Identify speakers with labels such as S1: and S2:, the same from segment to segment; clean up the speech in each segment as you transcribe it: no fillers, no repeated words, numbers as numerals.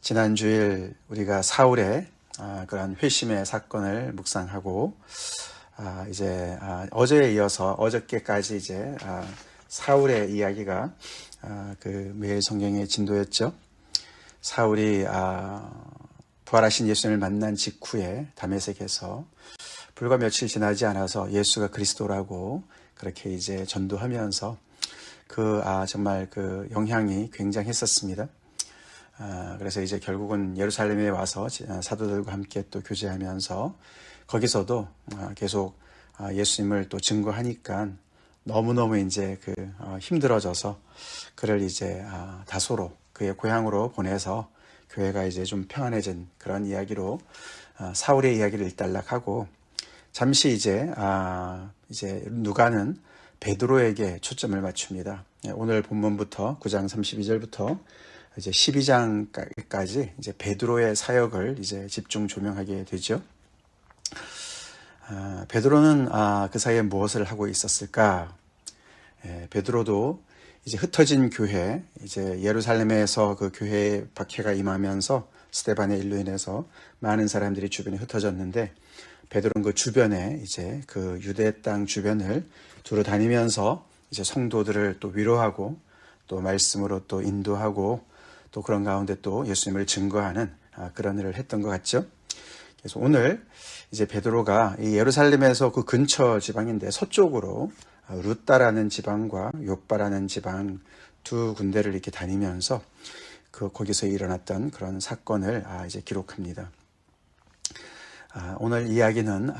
S1: 지난 주일 우리가 사울의 그런 회심의 사건을 묵상하고 이제 어제에 이어서 어저께까지 이제 사울의 이야기가 그 매일 성경의 진도였죠. 사울이 부활하신 예수님을 만난 직후에 다메섹에서 불과 며칠 지나지 않아서 예수가 그리스도라고 그렇게 이제 전도하면서 정말 그 영향이 굉장했었습니다. 그래서 이제 결국은 예루살렘에 와서 사도들과 함께 또 교제하면서 거기서도 계속 예수님을 또 증거하니까 너무너무 이제 힘들어져서 그를 이제 다소로 그의 고향으로 보내서 교회가 이제 좀 평안해진 그런 이야기로 사울의 이야기를 일단락하고 잠시 이제 누가는 베드로에게 초점을 맞춥니다. 오늘 본문부터 9장 32절부터 이제 12장까지 이제 베드로의 사역을 이제 집중 조명하게 되죠. 베드로는 그 사이에 무엇을 하고 있었을까? 베드로도 이제 흩어진 교회, 이제 예루살렘에서 그 교회에 박해가 임하면서 스데반의 일로 인해서 많은 사람들이 주변에 흩어졌는데 베드로는 그 주변에 이제 그 유대 땅 주변을 두루 다니면서 이제 성도들을 또 위로하고 또 말씀으로 또 인도하고 또 그런 가운데 또 예수님을 증거하는 그런 일을 했던 것 같죠. 그래서 오늘 이제 베드로가 이 예루살렘에서 그 근처 지방인데 서쪽으로 루따라는 지방과 욥바라는 지방 두 군데를 이렇게 다니면서 거기서 일어났던 그런 사건을 이제 기록합니다. 오늘 이야기는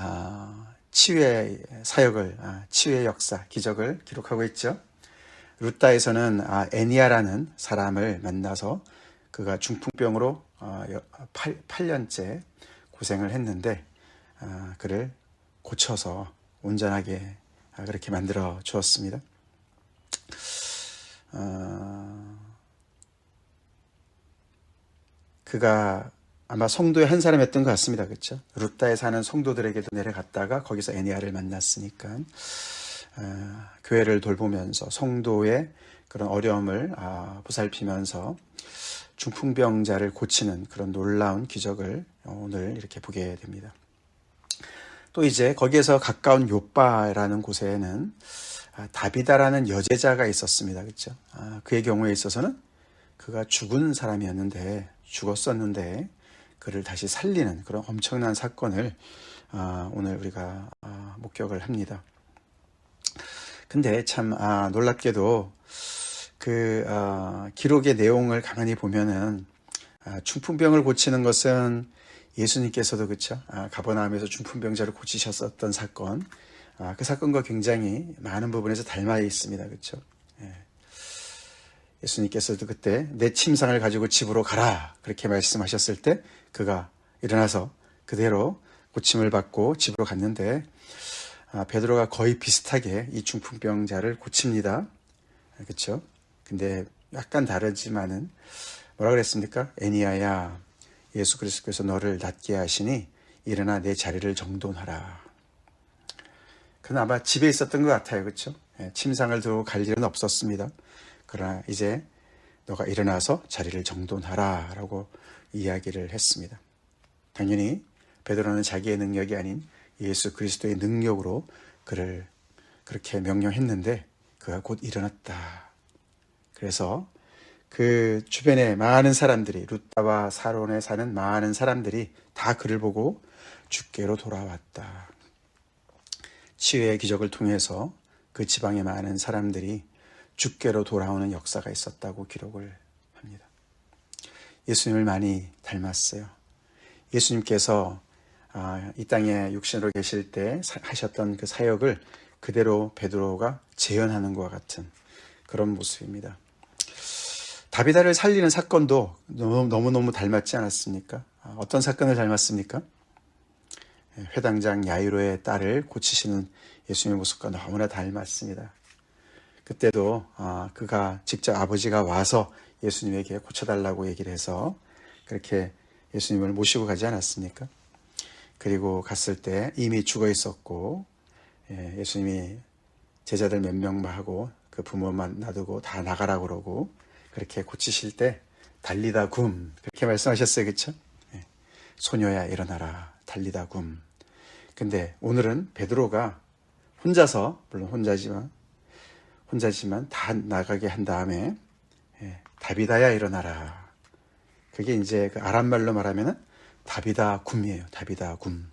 S1: 치유의 사역을, 치유의 역사, 기적을 기록하고 있죠. 루따에서는 애니아라는 사람을 만나서 그가 중풍병으로 8년째 고생을 했는데 그를 고쳐서 온전하게 그렇게 만들어 주었습니다. 그가 아마 성도의 한 사람이었던 것 같습니다. 그렇죠? 루따에 사는 성도들에게도 내려갔다가 거기서 애니아를 만났으니까 교회를 돌보면서 성도의 그런 어려움을 보살피면서 중풍병자를 고치는 그런 놀라운 기적을 오늘 이렇게 보게 됩니다. 또 이제 거기에서 가까운 욥바라는 곳에는 다비다라는 여제자가 있었습니다. 그렇죠? 그의 경우에 있어서는 그가 죽었었는데 그를 다시 살리는 그런 엄청난 사건을 오늘 우리가 목격을 합니다. 근데 참 놀랍게도 기록의 내용을 가만히 보면은 중풍병을 고치는 것은 예수님께서도 그렇죠. 가버나움에서 중풍병자를 고치셨었던 사건, 그 사건과 굉장히 많은 부분에서 닮아 있습니다. 그렇죠. 예수님께서도 그때 내 침상을 가지고 집으로 가라 그렇게 말씀하셨을 때 그가 일어나서 그대로 고침을 받고 집으로 갔는데 베드로가 거의 비슷하게 이 중풍병자를 고칩니다. 그렇죠? 근데 약간 다르지만은 뭐라 그랬습니까? 애니아야, 예수 그리스도께서 너를 낫게 하시니 일어나 내 자리를 정돈하라. 그는 아마 집에 있었던 것 같아요. 그렇죠? 침상을 두고 갈 일은 없었습니다. 그러나 이제 너가 일어나서 자리를 정돈하라 라고 이야기를 했습니다. 당연히 베드로는 자기의 능력이 아닌 예수 그리스도의 능력으로 그를 그렇게 명령했는데 그가 곧 일어났다. 그래서 그 주변에 많은 사람들이 루따와 사론에 사는 많은 사람들이 다 그를 보고 주께로 돌아왔다. 치유의 기적을 통해서 그 지방의 많은 사람들이 주께로 돌아오는 역사가 있었다고 기록을 합니다. 예수님을 많이 닮았어요. 예수님께서 이 땅에 육신으로 계실 때 하셨던 그 사역을 그대로 베드로가 재현하는 것과 같은 그런 모습입니다. 다비다를 살리는 사건도 너무너무 닮았지 않았습니까? 어떤 사건을 닮았습니까? 회당장 야이로의 딸을 고치시는 예수님의 모습과 너무나 닮았습니다. 그때도 그가 직접 아버지가 와서 예수님에게 고쳐달라고 얘기를 해서 그렇게 예수님을 모시고 가지 않았습니까? 그리고 갔을 때 이미 죽어 있었고 예수님이 제자들 몇 명만 하고 그 부모만 놔두고 다 나가라고 그러고 그렇게 고치실 때 달리다 굼 그렇게 말씀하셨어요. 그렇죠? 예. 소녀야 일어나라 달리다 굼. 근데 오늘은 베드로가 혼자서, 물론 혼자지만 다 나가게 한 다음에 다비다야 일어나라. 그게 이제 그 아람말로 말하면은 다비다 굼이에요. 다비다 굼.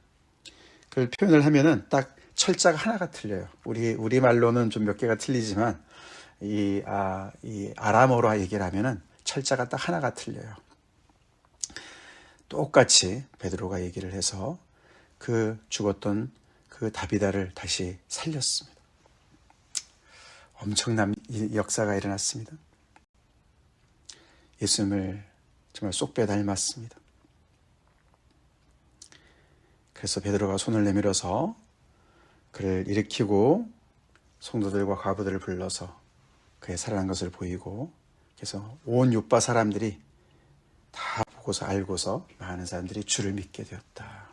S1: 그걸 표현을 하면은 딱 철자가 하나가 틀려요. 우리 말로는 좀 몇 개가 틀리지만 이 아람어로 얘기를 하면은 철자가 딱 하나가 틀려요. 똑같이 베드로가 얘기를 해서 그 죽었던 그 다비다를 다시 살렸습니다. 엄청난 역사가 일어났습니다. 예수님을 정말 쏙빼 닮았습니다. 그래서 베드로가 손을 내밀어서 그를 일으키고 성도들과 과부들을 불러서 그의 살아난 것을 보이고, 그래서 온 요빠 사람들이 다 보고서 알고서 많은 사람들이 주를 믿게 되었다.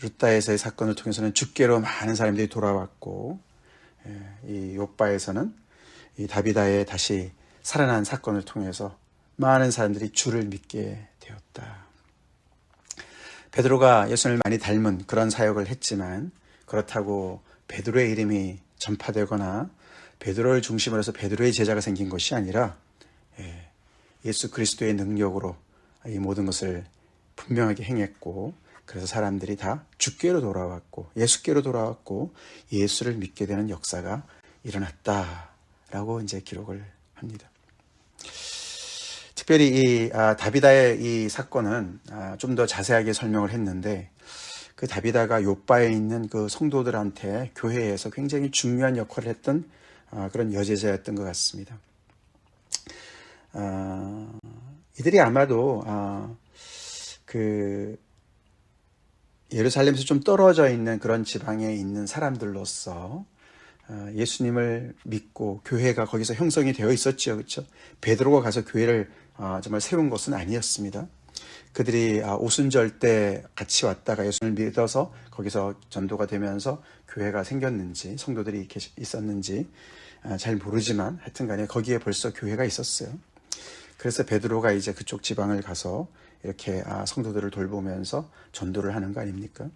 S1: 루다에서의 사건을 통해서는 주께로 많은 사람들이 돌아왔고, 이 요빠에서는 이 다비다의 다시 살아난 사건을 통해서 많은 사람들이 주를 믿게 되었다. 베드로가 예수님을 많이 닮은 그런 사역을 했지만, 그렇다고 베드로의 이름이 전파되거나 베드로를 중심으로 해서 베드로의 제자가 생긴 것이 아니라 예수 그리스도의 능력으로 이 모든 것을 분명하게 행했고, 그래서 사람들이 다 주께로 돌아왔고 예수께로 돌아왔고 예수를 믿게 되는 역사가 일어났다라고 이제 기록을 합니다. 특별히 이 다비다의 이 사건은 좀 더 자세하게 설명을 했는데, 그 다비다가 요바에 있는 그 성도들한테 교회에서 굉장히 중요한 역할을 했던 그런 여제자였던 것 같습니다. 이들이 아마도 그 예루살렘에서 좀 떨어져 있는 그런 지방에 있는 사람들로서 예수님을 믿고 교회가 거기서 형성이 되어 있었죠. 그렇죠? 베드로가 가서 교회를 정말 세운 것은 아니었습니다. 그들이 오순절 때 같이 왔다가 예수님을 믿어서 거기서 전도가 되면서 교회가 생겼는지 성도들이 이렇게 있었는지 잘 모르지만 하여튼 간에 거기에 벌써 교회가 있었어요. 그래서 베드로가 이제 그쪽 지방을 가서 이렇게 성도들을 돌보면서 전도를 하는 거 아닙니까?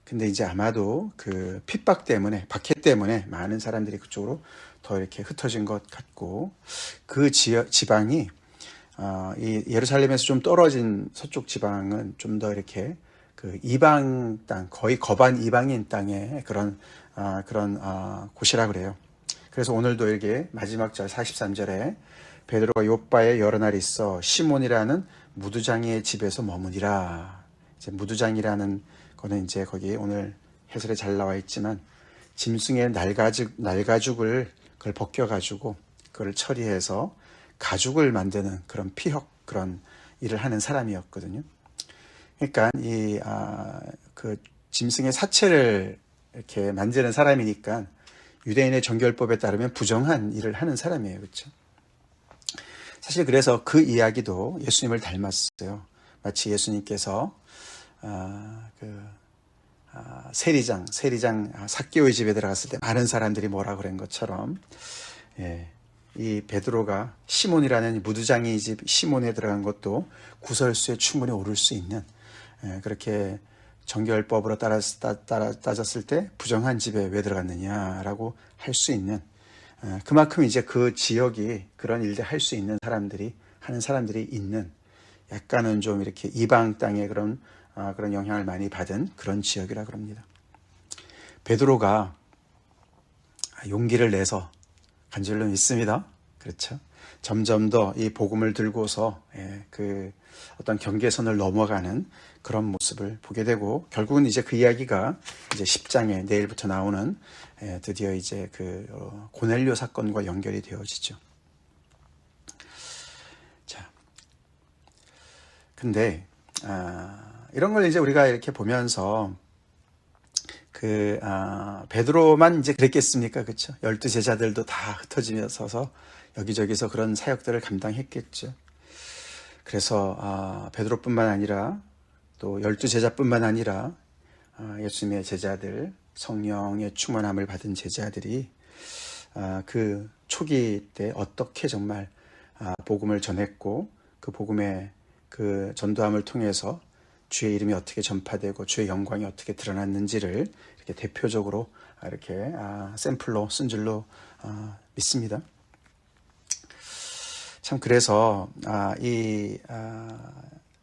S1: 근데 이제 아마도 그 핍박 때문에, 박해 때문에 많은 사람들이 그쪽으로 더 이렇게 흩어진 것 같고, 그 지방이 이 예루살렘에서 좀 떨어진 서쪽 지방은 좀 더 이렇게 그 이방 땅, 거의 거반 이방인 땅의 그런 곳이라 그래요. 그래서 오늘도 이렇게 마지막 절 43절에 베드로가 요바에 여러 날 있어 시몬이라는 무두장이의 집에서 머무니라. 이제 무두장이라는 거는 이제 거기 오늘 해설에 잘 나와 있지만 짐승의 날가죽을 그걸 벗겨가지고 그걸 처리해서 가죽을 만드는 그런 피혁 그런 일을 하는 사람이었거든요. 그러니까 그 짐승의 사체를 이렇게 만지는 사람이니까 유대인의 정결법에 따르면 부정한 일을 하는 사람이에요. 그렇죠? 사실 그래서 그 이야기도 예수님을 닮았어요. 마치 예수님께서 세리장 삭개오의 집에 들어갔을 때 많은 사람들이 뭐라 그런 것처럼, 이 베드로가 시몬이라는 무두장이 집 시몬에 들어간 것도 구설수에 충분히 오를 수 있는, 그렇게 정결법으로 따졌을 때 부정한 집에 왜 들어갔느냐라고 할 수 있는, 그만큼 이제 그 지역이 그런 일들 할 수 있는 하는 사람들이 있는, 약간은 좀 이렇게 이방 땅의 그런 영향을 많이 받은 그런 지역이라 그럽니다. 베드로가 용기를 내서 간 줄로 믿습니다. 그렇죠? 점점 더 이 복음을 들고서 그 어떤 경계선을 넘어가는 그런 모습을 보게 되고, 결국은 이제 그 이야기가 이제 10장에 내일부터 나오는 드디어 이제 그 고넬료 사건과 연결이 되어지죠. 자, 근데 이런 걸 이제 우리가 이렇게 보면서 베드로만 이제 그랬겠습니까? 그렇죠? 12제자들도 다 흩어지면서 여기저기서 그런 사역들을 감당했겠죠. 그래서 베드로뿐만 아니라 또 12제자뿐만 아니라 예수님의 제자들, 성령의 충만함을 받은 제자들이 그 초기 때 어떻게 정말 복음을 전했고 그 복음의 그 전도함을 통해서 주의 이름이 어떻게 전파되고 주의 영광이 어떻게 드러났는지를 이렇게 대표적으로 이렇게 샘플로 쓴 줄로 믿습니다. 참 그래서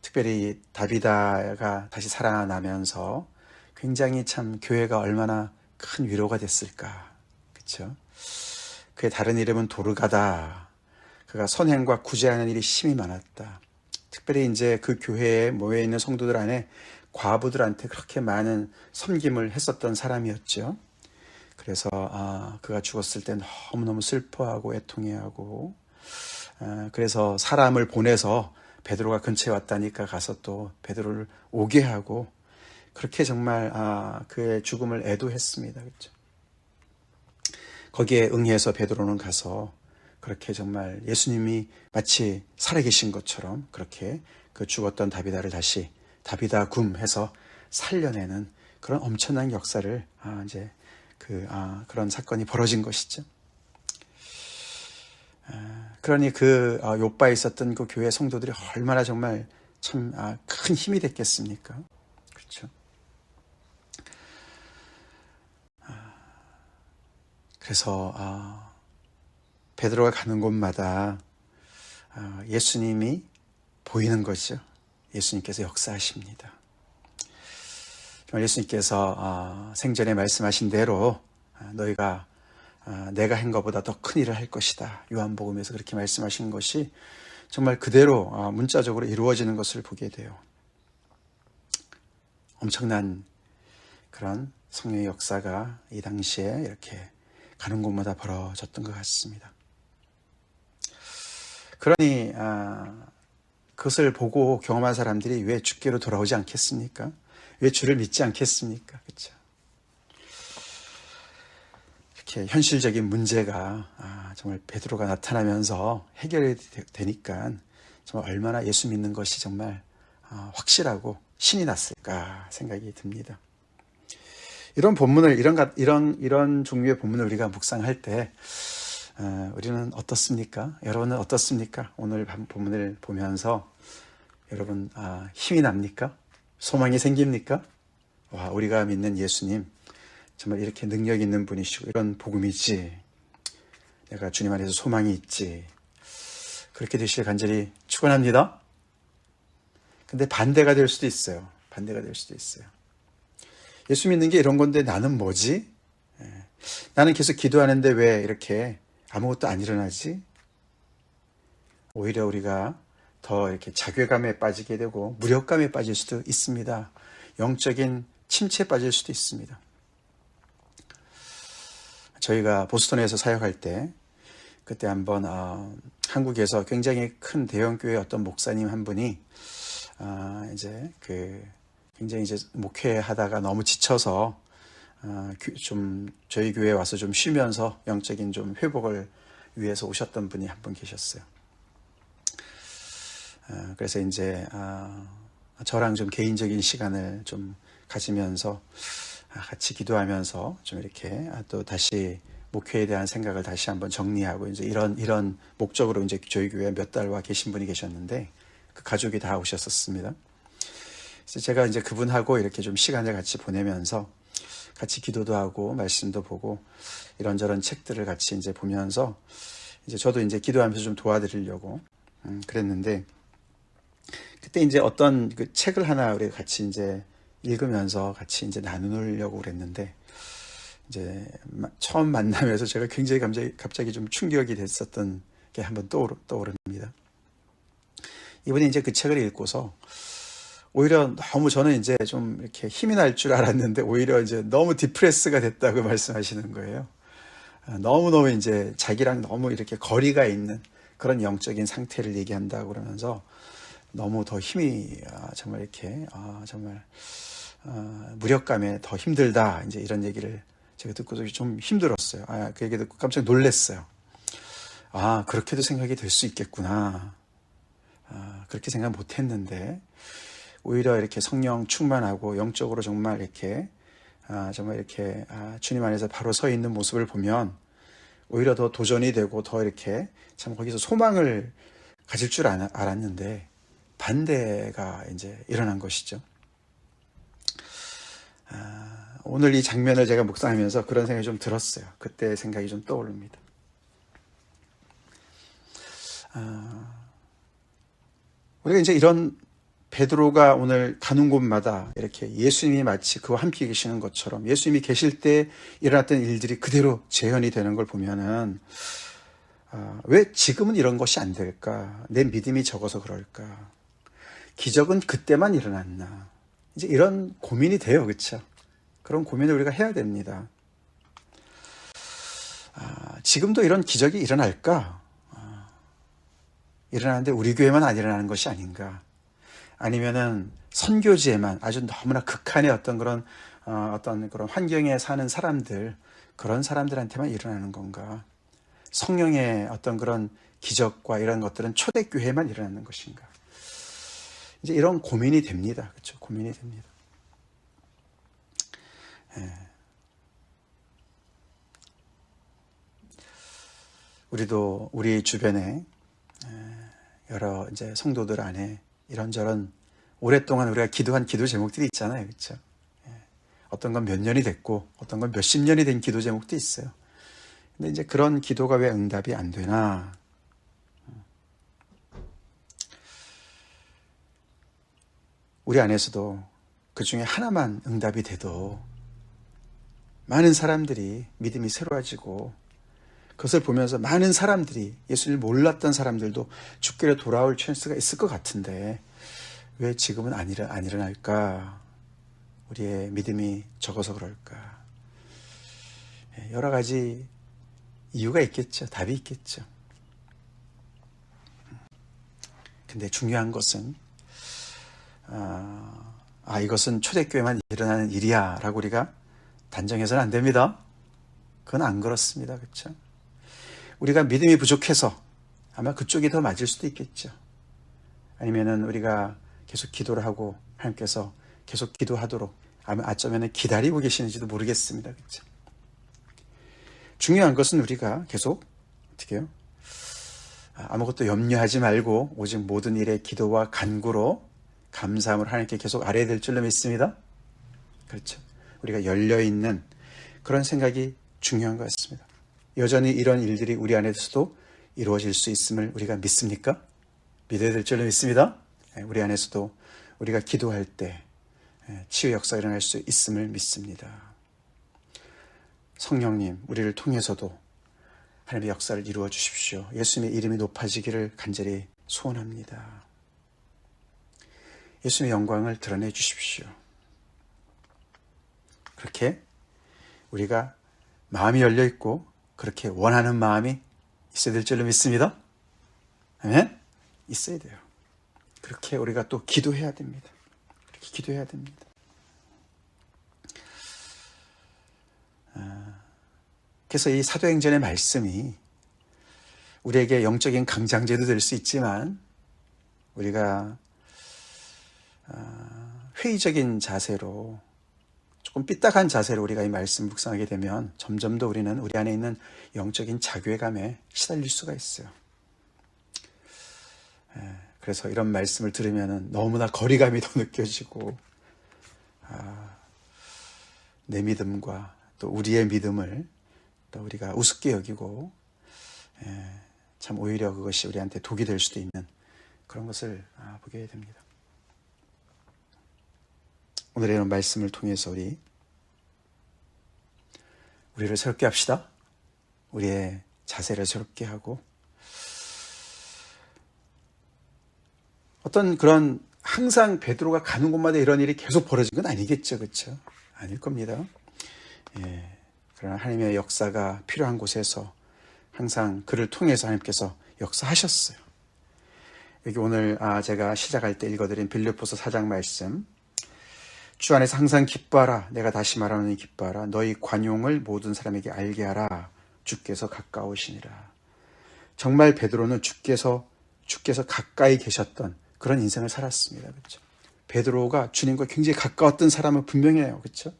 S1: 특별히 다비다가 다시 살아나면서 굉장히 참 교회가 얼마나 큰 위로가 됐을까, 그렇죠? 그의 다른 이름은 도르가다. 그가 선행과 구제하는 일이 심히 많았다. 특별히 이제 그 교회에 모여 있는 성도들 안에 과부들한테 그렇게 많은 섬김을 했었던 사람이었죠. 그래서 그가 죽었을 때 너무너무 슬퍼하고 애통해하고, 그래서 사람을 보내서 베드로가 근처에 왔다니까 가서 또 베드로를 오게 하고, 그렇게 정말 그의 죽음을 애도했습니다. 그렇죠? 거기에 응해서 베드로는 가서 그렇게 정말 예수님이 마치 살아계신 것처럼 그렇게 그 죽었던 다비다를 다시 다비다 굼 해서 살려내는 그런 엄청난 역사를 이제 그런 사건이 벌어진 것이죠. 그러니 그 요바에 있었던 그 교회 성도들이 얼마나 정말 참 큰 힘이 됐겠습니까? 그렇죠. 그래서 베드로가 가는 곳마다 예수님이 보이는 거죠. 예수님께서 역사하십니다. 정말 예수님께서 생전에 말씀하신 대로 너희가 내가 한 것보다 더 큰 일을 할 것이다. 요한복음에서 그렇게 말씀하신 것이 정말 그대로 문자적으로 이루어지는 것을 보게 돼요. 엄청난 그런 성령의 역사가 이 당시에 이렇게 가는 곳마다 벌어졌던 것 같습니다. 그러니 그것을 보고 경험한 사람들이 왜 주께로 돌아오지 않겠습니까? 왜 주를 믿지 않겠습니까? 그렇죠? 이렇게 현실적인 문제가 정말 베드로가 나타나면서 해결이 되니까 정말 얼마나 예수 믿는 것이 정말 확실하고 신이 났을까 생각이 듭니다. 이런 본문을 이런 종류의 본문을 우리가 묵상할 때 우리는 어떻습니까? 여러분은 어떻습니까? 오늘 본문을 보면서 여러분 힘이 납니까? 소망이 생깁니까? 와, 우리가 믿는 예수님 정말 이렇게 능력 있는 분이시고 이런 복음이지, 내가 주님 안에서 소망이 있지, 그렇게 되시길 간절히 축원합니다. 근데 반대가 될 수도 있어요. 반대가 될 수도 있어요. 예수 믿는 게 이런 건데 나는 뭐지? 나는 계속 기도하는데 왜 이렇게 아무것도 안 일어나지? 오히려 우리가 더 이렇게 자괴감에 빠지게 되고 무력감에 빠질 수도 있습니다. 영적인 침체에 빠질 수도 있습니다. 저희가 보스턴에서 사역할 때 그때 한번 한국에서 굉장히 큰 대형교회 어떤 목사님 한 분이 굉장히 목회하다가 너무 지쳐서 좀 저희 교회에 와서 좀 쉬면서 영적인 좀 회복을 위해서 오셨던 분이 한 분 계셨어요. 그래서 이제 저랑 좀 개인적인 시간을 좀 가지면서 같이 기도하면서 좀 이렇게 또 다시 목회에 대한 생각을 다시 한번 정리하고 이제 이런 목적으로 이제 저희 교회에 몇 달 와 계신 분이 계셨는데 그 가족이 다 오셨었습니다. 그래서 제가 이제 그분하고 이렇게 좀 시간을 같이 보내면서 같이 기도도 하고 말씀도 보고 이런저런 책들을 같이 이제 보면서 이제 저도 이제 기도하면서 좀 도와드리려고 그랬는데 그때 이제 어떤 그 책을 하나 우리 같이 이제 읽으면서 같이 이제 나누려고 그랬는데 이제 처음 만나면서 제가 굉장히 갑자기 좀 충격이 됐었던 게 한번 떠오릅니다. 이분이 이제 그 책을 읽고서 오히려 너무 저는 이제 좀 이렇게 힘이 날 줄 알았는데 오히려 이제 너무 디프레스가 됐다고 말씀하시는 거예요. 너무너무 이제 자기랑 너무 이렇게 거리가 있는 그런 영적인 상태를 얘기한다고 그러면서 너무 더 힘이 정말 이렇게 정말 무력감에 더 힘들다 이제 이런 얘기를 제가 듣고서 좀 힘들었어요. 그 얘기 듣고 깜짝 놀랐어요. 그렇게도 생각이 될 수 있겠구나. 그렇게 생각 못 했는데 오히려 이렇게 성령 충만하고 영적으로 정말 이렇게 주님 안에서 바로 서 있는 모습을 보면 오히려 더 도전이 되고 더 이렇게 참 거기서 소망을 가질 줄 알았는데 반대가 이제 일어난 것이죠. 오늘 이 장면을 제가 묵상하면서 그런 생각이 좀 들었어요. 그때 생각이 좀 떠오릅니다. 우리가 이제 이런 베드로가 오늘 가는 곳마다 이렇게 예수님이 마치 그와 함께 계시는 것처럼 예수님이 계실 때 일어났던 일들이 그대로 재현이 되는 걸 보면은 왜 지금은 이런 것이 안 될까? 내 믿음이 적어서 그럴까? 기적은 그때만 일어났나? 이제 이런 고민이 돼요, 그렇죠? 그런 고민을 우리가 해야 됩니다. 지금도 이런 기적이 일어날까? 일어나는데 우리 교회만 안 일어나는 것이 아닌가? 아니면은 선교지에만 아주 너무나 극한의 어떤 그런 환경에 사는 사람들, 그런 사람들한테만 일어나는 건가? 성령의 어떤 그런 기적과 이런 것들은 초대교회만 일어나는 것인가? 이제 이런 고민이 됩니다. 그렇죠? 고민이 됩니다. 우리도 우리 주변에 여러 이제 성도들 안에 이런저런 오랫동안 우리가 기도한 기도 제목들이 있잖아요. 그렇죠? 어떤 건 몇 년이 됐고 어떤 건 몇십 년이 된 기도 제목도 있어요. 근데 이제 그런 기도가 왜 응답이 안 되나? 우리 안에서도 그 중에 하나만 응답이 돼도 많은 사람들이 믿음이 새로워지고 그것을 보면서 많은 사람들이 예수님을 몰랐던 사람들도 주께로 돌아올 찬스가 있을 것 같은데 왜 지금은 안 일어날까? 우리의 믿음이 적어서 그럴까? 여러 가지 이유가 있겠죠. 답이 있겠죠. 근데 중요한 것은 이것은 초대교회만 일어나는 일이야 라고 우리가 단정해서는 안 됩니다. 그건 안 그렇습니다. 그렇죠? 우리가 믿음이 부족해서 아마 그쪽이 더 맞을 수도 있겠죠. 아니면은 우리가 계속 기도를 하고 하나님께서 계속 기도하도록 아마 어쩌면 기다리고 계시는지도 모르겠습니다. 그렇죠? 중요한 것은 우리가 계속 어떻게 해요? 아무것도 염려하지 말고 오직 모든 일에 기도와 간구로 감사함을 하나님께 계속 아뢰야 될 줄로 믿습니다. 그렇죠? 우리가 열려있는 그런 생각이 중요한 것 같습니다. 여전히 이런 일들이 우리 안에서도 이루어질 수 있음을 우리가 믿습니까? 믿어야 될 줄로 믿습니다. 우리 안에서도 우리가 기도할 때 치유 역사가 일어날 수 있음을 믿습니다. 성령님, 우리를 통해서도 하나님의 역사를 이루어 주십시오. 예수님의 이름이 높아지기를 간절히 소원합니다. 예수님의 영광을 드러내 주십시오. 그렇게 우리가 마음이 열려 있고 그렇게 원하는 마음이 있어야 될 줄로 믿습니다. 아멘? 있어야 돼요. 그렇게 우리가 또 기도해야 됩니다. 그렇게 기도해야 됩니다. 그래서 이 사도행전의 말씀이 우리에게 영적인 강장제도 될 수 있지만 우리가 회의적인 자세로 조금 삐딱한 자세로 우리가 이 말씀 묵상하게 되면 점점 더 우리는 우리 안에 있는 영적인 자괴감에 시달릴 수가 있어요. 그래서 이런 말씀을 들으면 너무나 거리감이 더 느껴지고 내 믿음과 또 우리의 믿음을 또 우리가 우습게 여기고 참 오히려 그것이 우리한테 독이 될 수도 있는 그런 것을 보게 됩니다. 오늘의 이런 말씀을 통해서 우리를 새롭게 합시다. 우리의 자세를 새롭게 하고 어떤 그런 항상 베드로가 가는 곳마다 이런 일이 계속 벌어진 건 아니겠죠. 그렇죠? 아닐 겁니다. 그러나 하나님의 역사가 필요한 곳에서 항상 그를 통해서 하나님께서 역사하셨어요. 여기 오늘 제가 시작할 때 읽어드린 빌립보서 4장 말씀, 주 안에서 항상 기뻐하라. 내가 다시 말하노니 기뻐하라. 너희 관용을 모든 사람에게 알게 하라. 주께서 가까우시니라. 정말 베드로는 주께서 가까이 계셨던 그런 인생을 살았습니다. 그렇죠? 베드로가 주님과 굉장히 가까웠던 사람은 분명해요. 그렇죠?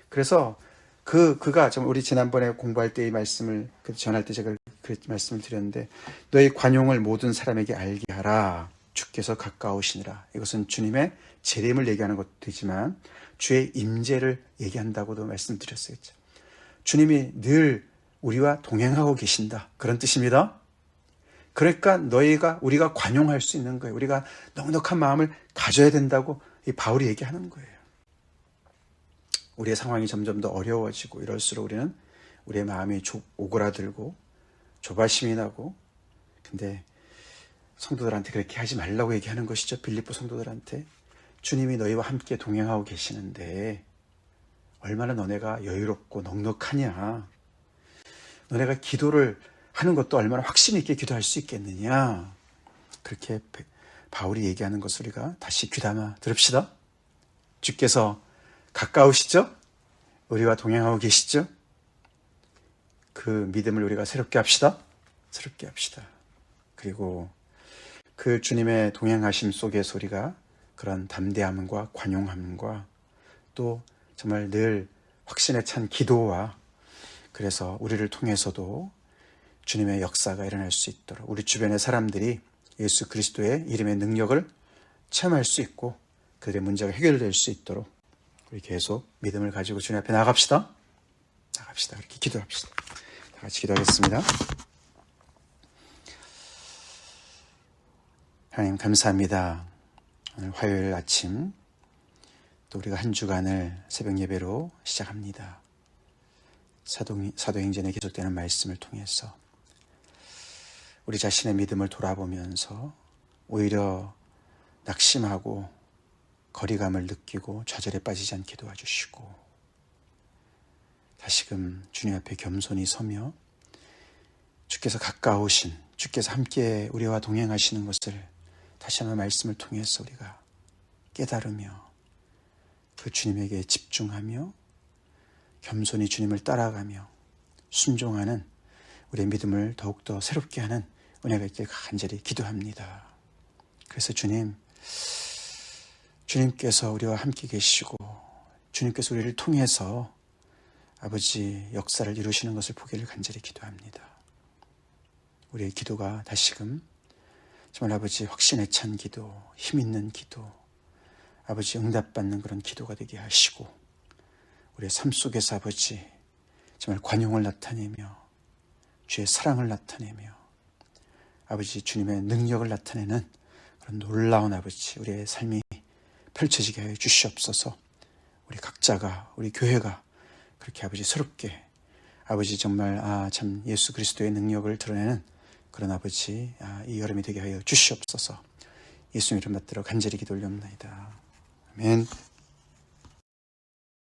S1: 그래서 그가 좀 우리 지난번에 공부할 때 이 말씀을 전할 때 제가 그 말씀을 드렸는데 너희 관용을 모든 사람에게 알게 하라. 주께서 가까우시니라. 이것은 주님의 재림을 얘기하는 것도 되지만 주의 임재를 얘기한다고도 말씀드렸어요. 주님이 늘 우리와 동행하고 계신다. 그런 뜻입니다. 그러니까 우리가 관용할 수 있는 거예요. 우리가 넉넉한 마음을 가져야 된다고 이 바울이 얘기하는 거예요. 우리의 상황이 점점 더 어려워지고 이럴수록 우리는 우리의 마음이 오그라들고 조바심이 나고, 근데 성도들한테 그렇게 하지 말라고 얘기하는 것이죠. 빌립보 성도들한테. 주님이 너희와 함께 동행하고 계시는데 얼마나 너네가 여유롭고 넉넉하냐. 너네가 기도를 하는 것도 얼마나 확신 있게 기도할 수 있겠느냐. 그렇게 바울이 얘기하는 것을 우리가 다시 귀담아 들읍시다. 주께서 가까우시죠? 우리와 동행하고 계시죠? 그 믿음을 우리가 새롭게 합시다. 새롭게 합시다. 그리고 그 주님의 동행하심 속에서 우리가 그런 담대함과 관용함과 또 정말 늘 확신에 찬 기도와, 그래서 우리를 통해서도 주님의 역사가 일어날 수 있도록 우리 주변의 사람들이 예수 그리스도의 이름의 능력을 체험할 수 있고 그들의 문제가 해결될 수 있도록 우리 계속 믿음을 가지고 주님 앞에 나갑시다. 그렇게 기도합시다. 다 같이 기도하겠습니다. 하나님 감사합니다. 오늘 화요일 아침 또 우리가 한 주간을 새벽 예배로 시작합니다. 사도행전에 계속되는 말씀을 통해서 우리 자신의 믿음을 돌아보면서 오히려 낙심하고 거리감을 느끼고 좌절에 빠지지 않게 도와주시고, 다시금 주님 앞에 겸손히 서며 주께서 가까우신, 주께서 함께 우리와 동행하시는 것을 다시 한번 말씀을 통해서 우리가 깨달으며 그 주님에게 집중하며 겸손히 주님을 따라가며 순종하는 우리의 믿음을 더욱더 새롭게 하는 은혜가 있길 간절히 기도합니다. 그래서 주님께서 우리와 함께 계시고 주님께서 우리를 통해서 아버지 역사를 이루시는 것을 보기를 간절히 기도합니다. 우리의 기도가 다시금 정말 아버지 확신에 찬 기도, 힘 있는 기도, 아버지 응답받는 그런 기도가 되게 하시고 우리의 삶 속에서 아버지 정말 관용을 나타내며 주의 사랑을 나타내며 아버지 주님의 능력을 나타내는 그런 놀라운 아버지 우리의 삶이 펼쳐지게 하여 주시옵소서. 우리 각자가, 우리 교회가 그렇게 아버지 새롭게 아버지 정말 참 예수 그리스도의 능력을 드러내는 그런 아버지 이 여름이 되게 하여 주시옵소서. 예수님 이름 받들어 간절히 기도 올려옵나이다. 아멘.